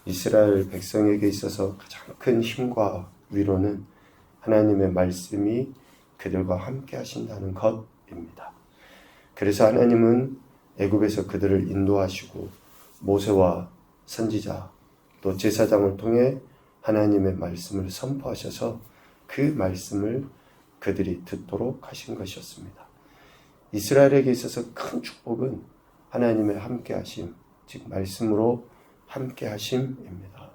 이스라엘 백성에게 있어서 가장 큰 힘과 위로는 하나님의 말씀이 그들과 함께 하신다는 것입니다. 그래서 하나님은 애굽에서 그들을 인도하시고 모세와 선지자 또 제사장을 통해 하나님의 말씀을 선포하셔서 그 말씀을 그들이 듣도록 하신 것이었습니다. 이스라엘에게 있어서 큰 축복은 하나님의 함께하심, 즉 말씀으로 함께하심입니다.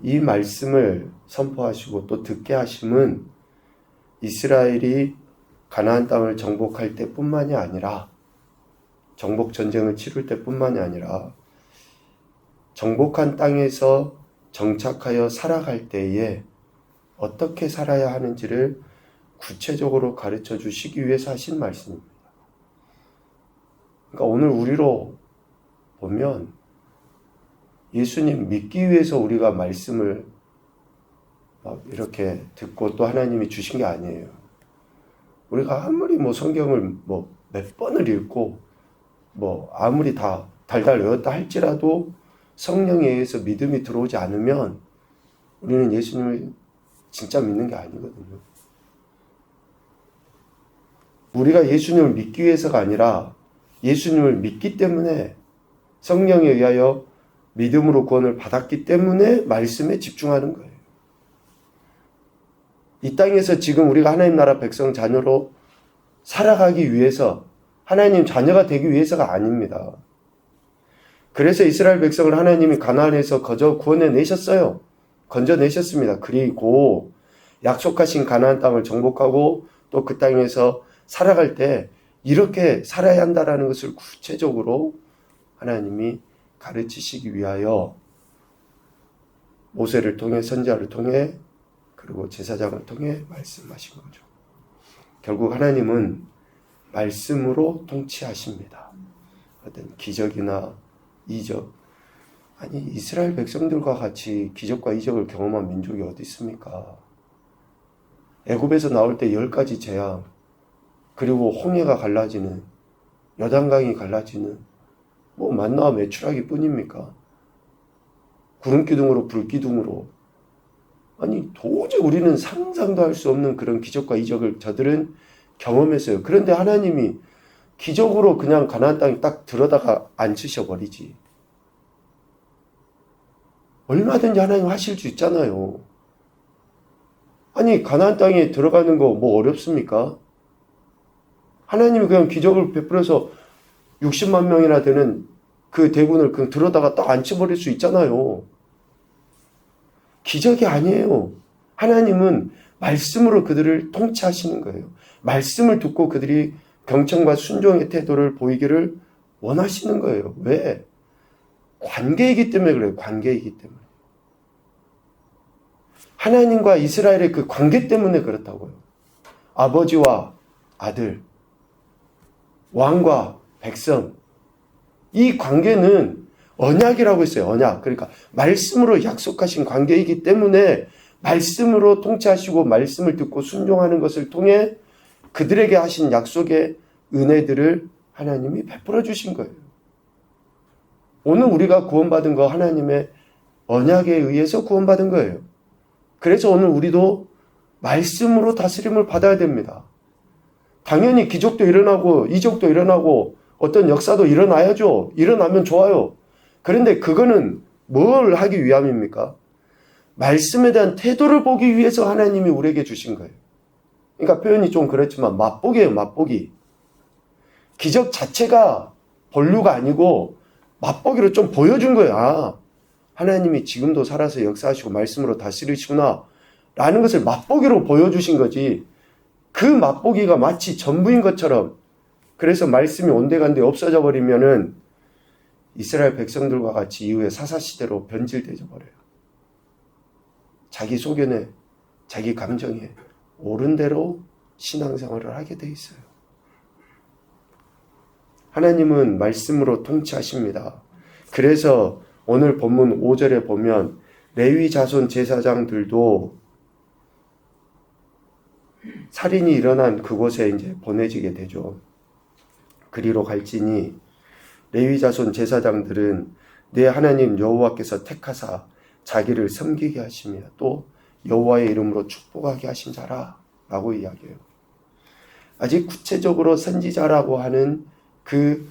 이 말씀을 선포하시고 또 듣게 하심은 이스라엘이 가나안 땅을 정복할 때뿐만이 아니라 정복 전쟁을 치룰 때뿐만이 아니라 정복한 땅에서 정착하여 살아갈 때에 어떻게 살아야 하는지를 구체적으로 가르쳐 주시기 위해서 하신 말씀입니다. 그러니까 오늘 우리로 보면 예수님 믿기 위해서 우리가 말씀을 이렇게 듣고 또 하나님이 주신 게 아니에요. 우리가 아무리 성경을 몇 번을 읽고 아무리 다 달달 외웠다 할지라도 성령에 의해서 믿음이 들어오지 않으면 우리는 예수님을 진짜 믿는 게 아니거든요. 우리가 예수님을 믿기 위해서가 아니라 예수님을 믿기 때문에 성령에 의하여 믿음으로 구원을 받았기 때문에 말씀에 집중하는 거예요. 이 땅에서 지금 우리가 하나님 나라 백성 자녀로 살아가기 위해서 하나님 자녀가 되기 위해서가 아닙니다. 그래서 이스라엘 백성을 하나님이 가나안에서 거저 구원해내셨어요. 건져내셨습니다. 그리고 약속하신 가나안 땅을 정복하고 또 그 땅에서 살아갈 때 이렇게 살아야 한다라는 것을 구체적으로 하나님이 가르치시기 위하여 모세를 통해 선지자를 통해 그리고 제사장을 통해 말씀하신 거죠. 결국 하나님은 말씀으로 통치하십니다. 어떤 기적이나 이적, 아니 이스라엘 백성들과 같이 기적과 이적을 경험한 민족이 어디 있습니까? 애굽에서 나올 때 10가지 재앙, 그리고 홍해가 갈라지는, 요단강이 갈라지는, 만나와 메추라기 뿐입니까? 구름기둥으로 불기둥으로, 아니 도저히 우리는 상상도 할 수 없는 그런 기적과 이적을 저들은 경험했어요. 그런데 하나님이 기적으로 그냥 가나안 땅에 딱 들어다가 앉히셔버리지. 얼마든지 하나님 하실 수 있잖아요. 아니 가나안 땅에 들어가는 거 어렵습니까? 하나님이 그냥 기적을 베풀어서 60만 명이나 되는 그 대군을 그냥 들어다가 딱 앉혀버릴 수 있잖아요. 기적이 아니에요. 하나님은 말씀으로 그들을 통치하시는 거예요. 말씀을 듣고 그들이 경청과 순종의 태도를 보이기를 원하시는 거예요. 왜? 관계이기 때문에 그래요. 관계이기 때문에. 하나님과 이스라엘의 그 관계 때문에 그렇다고요. 아버지와 아들, 왕과 백성. 이 관계는 언약이라고 했어요. 언약. 그러니까 말씀으로 약속하신 관계이기 때문에 말씀으로 통치하시고 말씀을 듣고 순종하는 것을 통해 그들에게 하신 약속의 은혜들을 하나님이 베풀어 주신 거예요. 오늘 우리가 구원받은 거 하나님의 언약에 의해서 구원받은 거예요. 그래서 오늘 우리도 말씀으로 다스림을 받아야 됩니다. 당연히 기적도 일어나고 이적도 일어나고 어떤 역사도 일어나야죠. 일어나면 좋아요. 그런데 그거는 뭘 하기 위함입니까? 말씀에 대한 태도를 보기 위해서 하나님이 우리에게 주신 거예요. 그러니까 표현이 좀 그렇지만 맛보기예요. 맛보기. 기적 자체가 본류가 아니고 맛보기로 좀 보여준 거예요. 아, 하나님이 지금도 살아서 역사하시고 말씀으로 다스리시구나 라는 것을 맛보기로 보여주신 거지. 그 맛보기가 마치 전부인 것처럼, 그래서 말씀이 온데간데 없어져 버리면은 이스라엘 백성들과 같이 이후에 사사시대로 변질되어 버려요. 자기 소견에, 자기 감정에 옳은 대로 신앙생활을 하게 돼 있어요. 하나님은 말씀으로 통치하십니다. 그래서 오늘 본문 5절에 보면 레위 자손 제사장들도 살인이 일어난 그곳에 이제 보내지게 되죠. 그리로 갈지니 레위 자손 제사장들은 내 하나님 여호와께서 택하사 자기를 섬기게 하시며 또 여호와의 이름으로 축복하게 하신 자라 라고 이야기해요. 아직 구체적으로 선지자라고 하는 그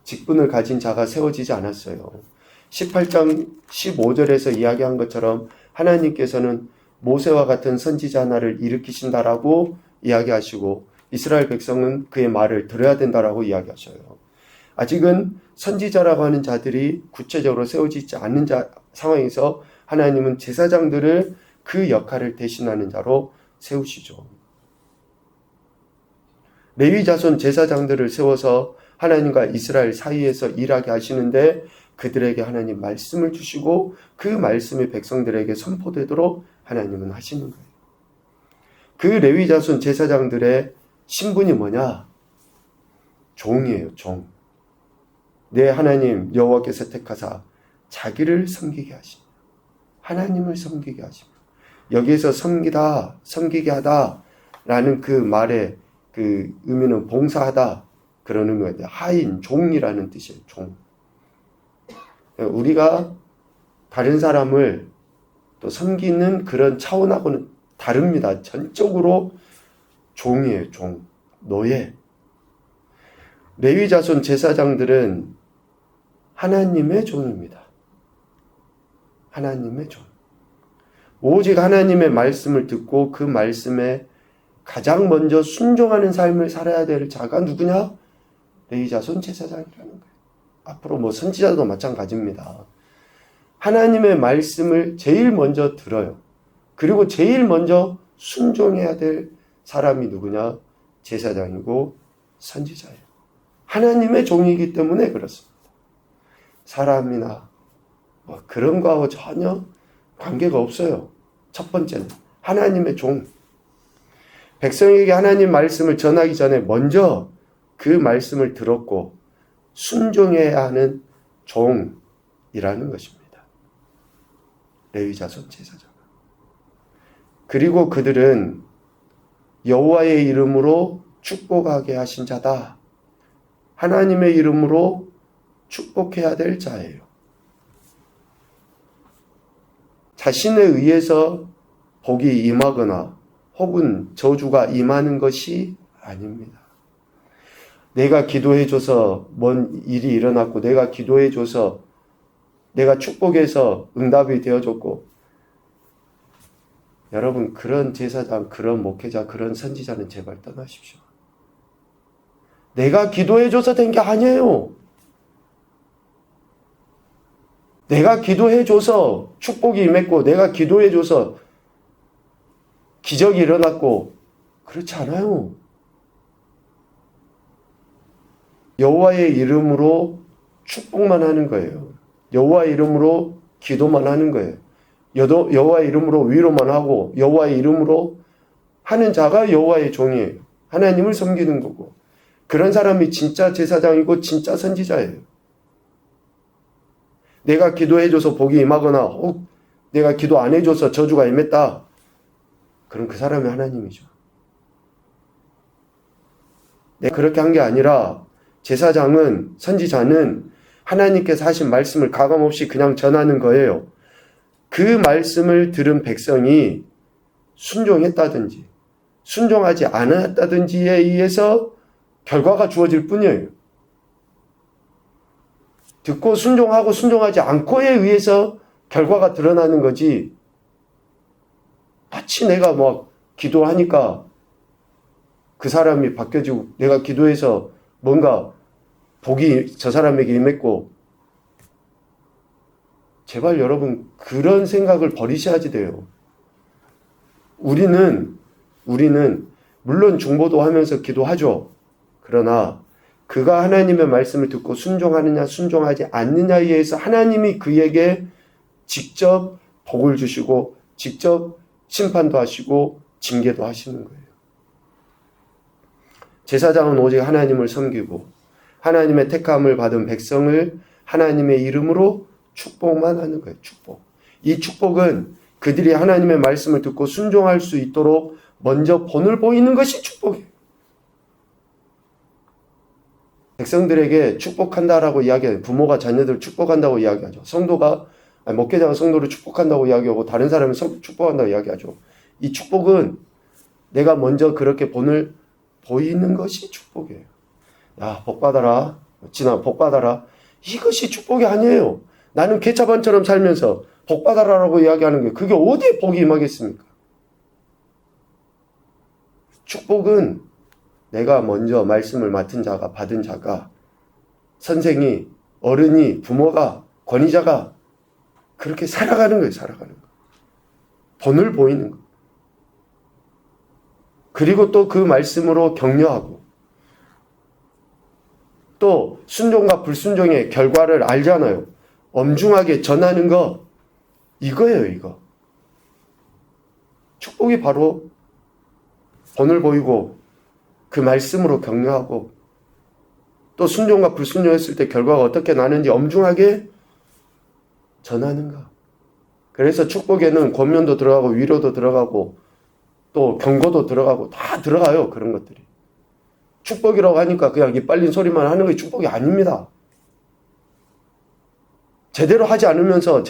직분을 가진 자가 세워지지 않았어요. 18장 15절에서 이야기한 것처럼 하나님께서는 모세와 같은 선지자 하나를 일으키신다라고 이야기하시고 이스라엘 백성은 그의 말을 들어야 된다라고 이야기하셔요. 아직은 선지자라고 하는 자들이 구체적으로 세워지지 않는 상황에서 하나님은 제사장들을 그 역할을 대신하는 자로 세우시죠. 레위 자손 제사장들을 세워서 하나님과 이스라엘 사이에서 일하게 하시는데 그들에게 하나님 말씀을 주시고 그 말씀이 백성들에게 선포되도록 하나님은 하시는 거예요. 그 레위 자손 제사장들의 신분이 뭐냐? 종이에요, 종. 내 하나님 여호와께서 택하사 자기를 섬기게 하시며 하나님을 섬기게 하시며 여기에서 섬기게 하다 라는 그 말의 그 의미는 봉사하다 그러는 거예요. 하인, 종이라는 뜻이에요. 종. 우리가 다른 사람을 또 섬기는 그런 차원하고는 다릅니다. 전적으로 종이에요. 종. 노예. 레위 자손 제사장들은 하나님의 종입니다. 하나님의 종. 오직 하나님의 말씀을 듣고 그 말씀에 가장 먼저 순종하는 삶을 살아야 될 자가 누구냐? 레위 자손 제사장이라는 거예요. 앞으로 뭐 선지자도 마찬가지입니다. 하나님의 말씀을 제일 먼저 들어요. 그리고 제일 먼저 순종해야 될 사람이 누구냐? 제사장이고 선지자예요. 하나님의 종이기 때문에 그렇습니다. 사람이나 뭐 그런 거하고 전혀 관계가 없어요. 첫 번째는 하나님의 종. 백성에게 하나님 말씀을 전하기 전에 먼저 그 말씀을 들었고 순종해야 하는 종이라는 것입니다. 레위 자손 제사장. 그리고 그들은 여호와의 이름으로 축복하게 하신 자다. 하나님의 이름으로 축복해야 될 자예요. 자신에 의해서 복이 임하거나 혹은 저주가 임하는 것이 아닙니다. 내가 기도해줘서 뭔 일이 일어났고 내가 기도해줘서 내가 축복해서 응답이 되어줬고 여러분 그런 제사장, 그런 목회자, 그런 선지자는 제발 떠나십시오. 내가 기도해줘서 된 게 아니에요. 내가 기도해줘서 축복이 임했고 내가 기도해줘서 기적이 일어났고 그렇지 않아요. 여호와의 이름으로 축복만 하는 거예요. 여호와의 이름으로 기도만 하는 거예요. 여호와의 이름으로 위로만 하고 여호와의 이름으로 하는 자가 여호와의 종이에요. 하나님을 섬기는 거고 그런 사람이 진짜 제사장이고 진짜 선지자예요. 내가 기도해줘서 복이 임하거나 혹 내가 기도 안 해줘서 저주가 임했다. 그럼 그 사람이 하나님이죠. 내가 그렇게 한 게 아니라 제사장은 선지자는 하나님께서 하신 말씀을 가감없이 그냥 전하는 거예요. 그 말씀을 들은 백성이 순종했다든지 순종하지 않았다든지에 의해서 결과가 주어질 뿐이에요. 듣고 순종하고 순종하지 않고에 의해서 결과가 드러나는 거지 마치 내가 뭐 기도하니까 그 사람이 바뀌어지고 내가 기도해서 뭔가 복이 저 사람에게 임했고 제발 여러분 그런 생각을 버리셔야지 돼요. 우리는 물론 중보도 하면서 기도하죠. 그러나 그가 하나님의 말씀을 듣고 순종하느냐 순종하지 않느냐에 의해서 하나님이 그에게 직접 복을 주시고 직접 심판도 하시고 징계도 하시는 거예요. 제사장은 오직 하나님을 섬기고 하나님의 택함을 받은 백성을 하나님의 이름으로 축복만 하는 거예요. 축복. 이 축복은 그들이 하나님의 말씀을 듣고 순종할 수 있도록 먼저 본을 보이는 것이 축복이에요. 백성들에게 축복한다라고 이야기해요. 부모가 자녀들을 축복한다고 이야기하죠. 목회자가 성도를 축복한다고 이야기하고 다른 사람을 축복한다고 이야기하죠. 이 축복은 내가 먼저 그렇게 본을 보이는 것이 축복이에요. 야, 복 받아라. 복 받아라. 이것이 축복이 아니에요. 나는 개차반처럼 살면서 복 받아라라고 이야기하는 게 그게 어디에 복이 임하겠습니까? 축복은 내가 먼저 말씀을 맡은 자가, 받은 자가, 선생이, 어른이, 부모가, 권위자가 그렇게 살아가는 거예요. 살아가는 거. 본을 보이는 거. 그리고 또 그 말씀으로 격려하고 또 순종과 불순종의 결과를 알잖아요. 엄중하게 전하는 거, 이거예요. 이거. 축복이 바로 본을 보이고 그 말씀으로 격려하고 또 순종과 불순종했을 때 결과가 어떻게 나는지 엄중하게 전하는 거. 그래서 축복에는 권면도 들어가고 위로도 들어가고 또 경고도 들어가고 다 들어가요. 그런 것들이. 축복이라고 하니까 그냥 이빨린 소리만 하는 게 축복이 아닙니다. 제대로 하지 않으면서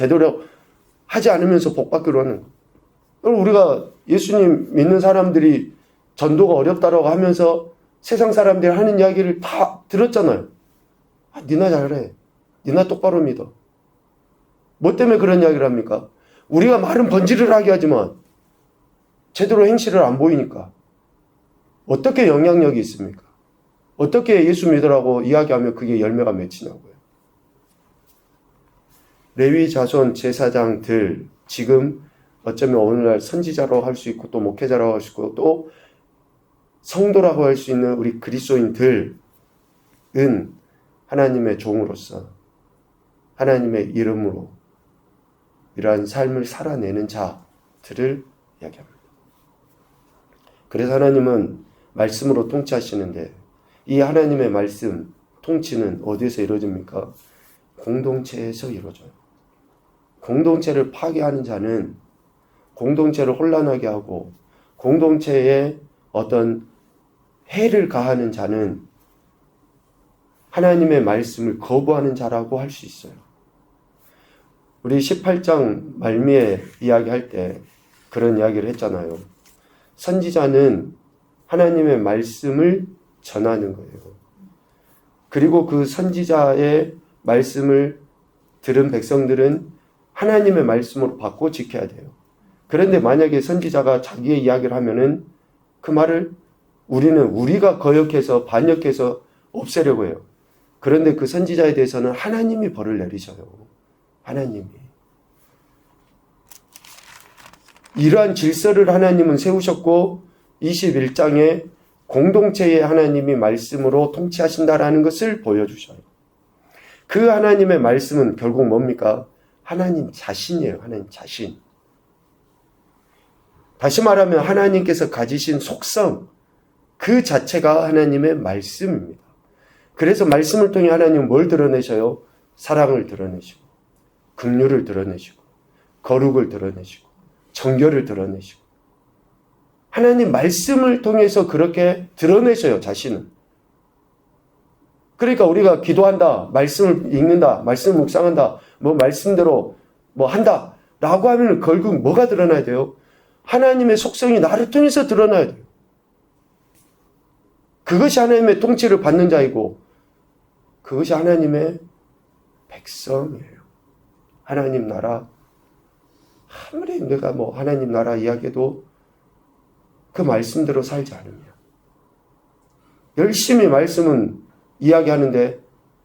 복 받기로 하는 거. 우리가 예수님 믿는 사람들이 전도가 어렵다라고 하면서 세상 사람들이 하는 이야기를 다 들었잖아요. 니나 잘해. 니나 똑바로 믿어. 뭐 때문에 그런 이야기를 합니까? 우리가 말은 번지를 하게 하지만 제대로 행실을 안 보이니까 어떻게 영향력이 있습니까? 어떻게 예수 믿으라고 이야기하면 그게 열매가 맺히냐고요. 레위 자손 제사장들, 지금 어쩌면 오늘날 선지자라고 할 수 있고 또 목회자라고 할 수 있고 또 성도라고 할 수 있는 우리 그리스도인들은 하나님의 종으로서 하나님의 이름으로 이러한 삶을 살아내는 자들을 이야기합니다. 그래서 하나님은 말씀으로 통치하시는데 이 하나님의 말씀, 통치는 어디에서 이루어집니까? 공동체에서 이루어져요. 공동체를 파괴하는 자는 공동체를 혼란하게 하고 공동체에 어떤 해를 가하는 자는 하나님의 말씀을 거부하는 자라고 할 수 있어요. 우리 18장 말미에 이야기할 때 그런 이야기를 했잖아요. 선지자는 하나님의 말씀을 전하는 거예요. 그리고 그 선지자의 말씀을 들은 백성들은 하나님의 말씀으로 받고 지켜야 돼요. 그런데 만약에 선지자가 자기의 이야기를 하면은 그 말을 우리가 거역해서 반역해서 없애려고 해요. 그런데 그 선지자에 대해서는 하나님이 벌을 내리셔요. 하나님이. 이러한 질서를 하나님은 세우셨고 21장에 공동체의 하나님이 말씀으로 통치하신다라는 것을 보여주셔요. 그 하나님의 말씀은 결국 뭡니까? 하나님 자신이에요. 하나님 자신. 다시 말하면 하나님께서 가지신 속성, 그 자체가 하나님의 말씀입니다. 그래서 말씀을 통해 하나님은 뭘 드러내셔요? 사랑을 드러내시고 긍휼을 드러내시고 거룩을 드러내시고 정결을 드러내시고 하나님 말씀을 통해서 그렇게 드러내셔요. 자신을. 그러니까 우리가 기도한다, 말씀을 읽는다, 말씀을 묵상한다, 말씀대로 한다 라고 하면 결국 뭐가 드러나야 돼요? 하나님의 속성이 나를 통해서 드러나야 돼요. 그것이 하나님의 통치를 받는 자이고 그것이 하나님의 백성이에요. 하나님 나라. 아무리 내가 하나님 나라 이야기해도 그 말씀대로 살지 않으면 열심히 말씀은 이야기하는데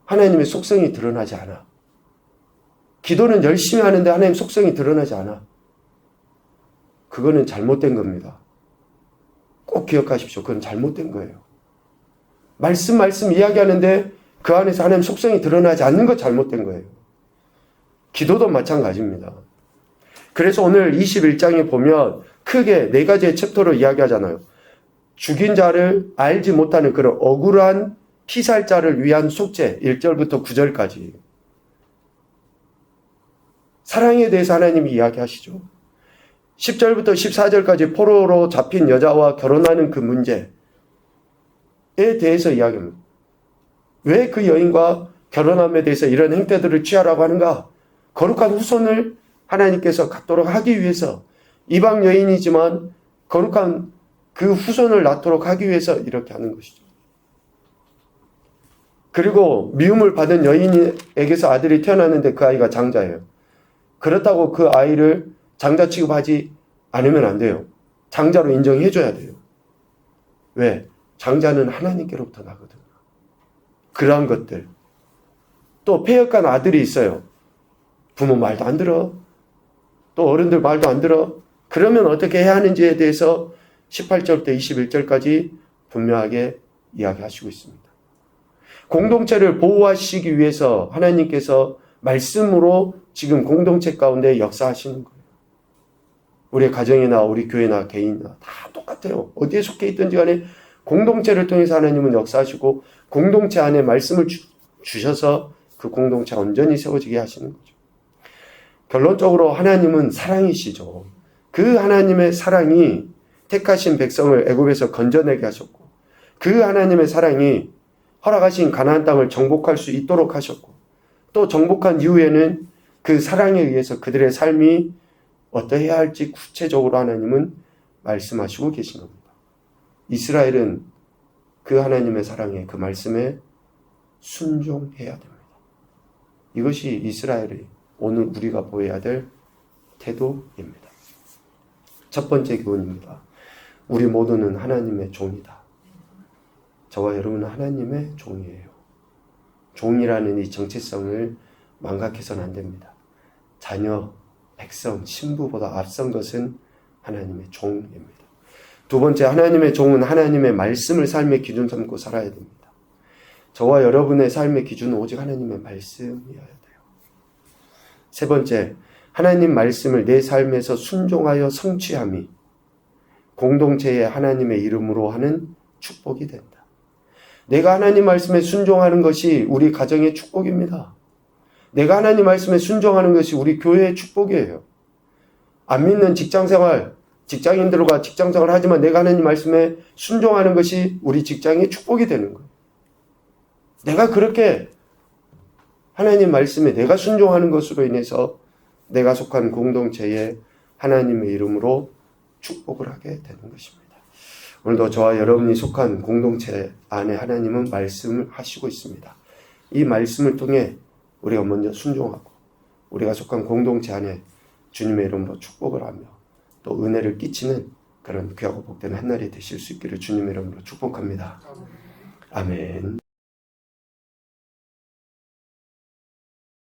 하나님의 속성이 드러나지 않아. 기도는 열심히 하는데 하나님의 속성이 드러나지 않아. 그거는 잘못된 겁니다. 꼭 기억하십시오. 그건 잘못된 거예요. 말씀 이야기하는데 그 안에서 하나님의 속성이 드러나지 않는 거 잘못된 거예요. 기도도 마찬가지입니다. 그래서 오늘 21장에 보면 크게 4가지의 챕터로 이야기하잖아요. 죽인 자를 알지 못하는 그런 억울한 피살자를 위한 속죄 1절부터 9절까지. 사랑에 대해서 하나님이 이야기하시죠. 10절부터 14절까지 포로로 잡힌 여자와 결혼하는 그 문제에 대해서 이야기합니다. 왜 그 여인과 결혼함에 대해서 이런 행태들을 취하라고 하는가? 거룩한 후손을 하나님께서 갖도록 하기 위해서, 이방 여인이지만 거룩한 그 후손을 낳도록 하기 위해서 이렇게 하는 것이죠. 그리고 미움을 받은 여인에게서 아들이 태어났는데 그 아이가 장자예요. 그렇다고 그 아이를 장자 취급하지 않으면 안 돼요. 장자로 인정해줘야 돼요. 왜? 장자는 하나님께로부터 나거든요. 그러한 것들. 또 폐역한 아들이 있어요. 부모 말도 안 들어. 또 어른들 말도 안 들어. 그러면 어떻게 해야 하는지에 대해서 18절부터 21절까지 분명하게 이야기하시고 있습니다. 공동체를 보호하시기 위해서 하나님께서 말씀으로 지금 공동체 가운데 역사하시는 거예요. 우리 가정이나 우리 교회나 개인이나 다 똑같아요. 어디에 속해 있든지 간에 공동체를 통해서 하나님은 역사하시고 공동체 안에 말씀을 주셔서 그 공동체가 온전히 세워지게 하시는 거죠. 결론적으로 하나님은 사랑이시죠. 그 하나님의 사랑이 택하신 백성을 애굽에서 건져내게 하셨고, 그 하나님의 사랑이 허락하신 가나안 땅을 정복할 수 있도록 하셨고, 또 정복한 이후에는 그 사랑에 의해서 그들의 삶이 어떠해야 할지 구체적으로 하나님은 말씀하시고 계신 겁니다. 이스라엘은 그 하나님의 사랑에, 그 말씀에 순종해야 됩니다. 이것이 이스라엘이 오늘 우리가 보여야 될 태도입니다. 첫 번째 교훈입니다. 우리 모두는 하나님의 종이다. 저와 여러분은 하나님의 종이에요. 종이라는 이 정체성을 망각해서는 안 됩니다. 자녀, 백성, 신부보다 앞선 것은 하나님의 종입니다. 두 번째, 하나님의 종은 하나님의 말씀을 삶의 기준 삼고 살아야 됩니다. 저와 여러분의 삶의 기준은 오직 하나님의 말씀이어야 돼요. 세 번째, 하나님 말씀을 내 삶에서 순종하여 성취함이 공동체의 하나님의 이름으로 하는 축복이 된다. 내가 하나님 말씀에 순종하는 것이 우리 가정의 축복입니다. 내가 하나님 말씀에 순종하는 것이 우리 교회의 축복이에요. 안 믿는 직장생활, 직장인들과 직장생활을 하지만 내가 하나님 말씀에 순종하는 것이 우리 직장의 축복이 되는 거예요. 내가 그렇게 하나님 말씀에 내가 순종하는 것으로 인해서 내가 속한 공동체에 하나님의 이름으로 축복을 하게 되는 것입니다. 오늘도 저와 여러분이 속한 공동체 안에 하나님은 말씀을 하시고 있습니다. 이 말씀을 통해 우리가 먼저 순종하고 우리가 속한 공동체 안에 주님의 이름으로 축복을 하며 또 은혜를 끼치는 그런 귀하고 복된 한 날이 되실 수 있기를 주님의 이름으로 축복합니다. 아멘.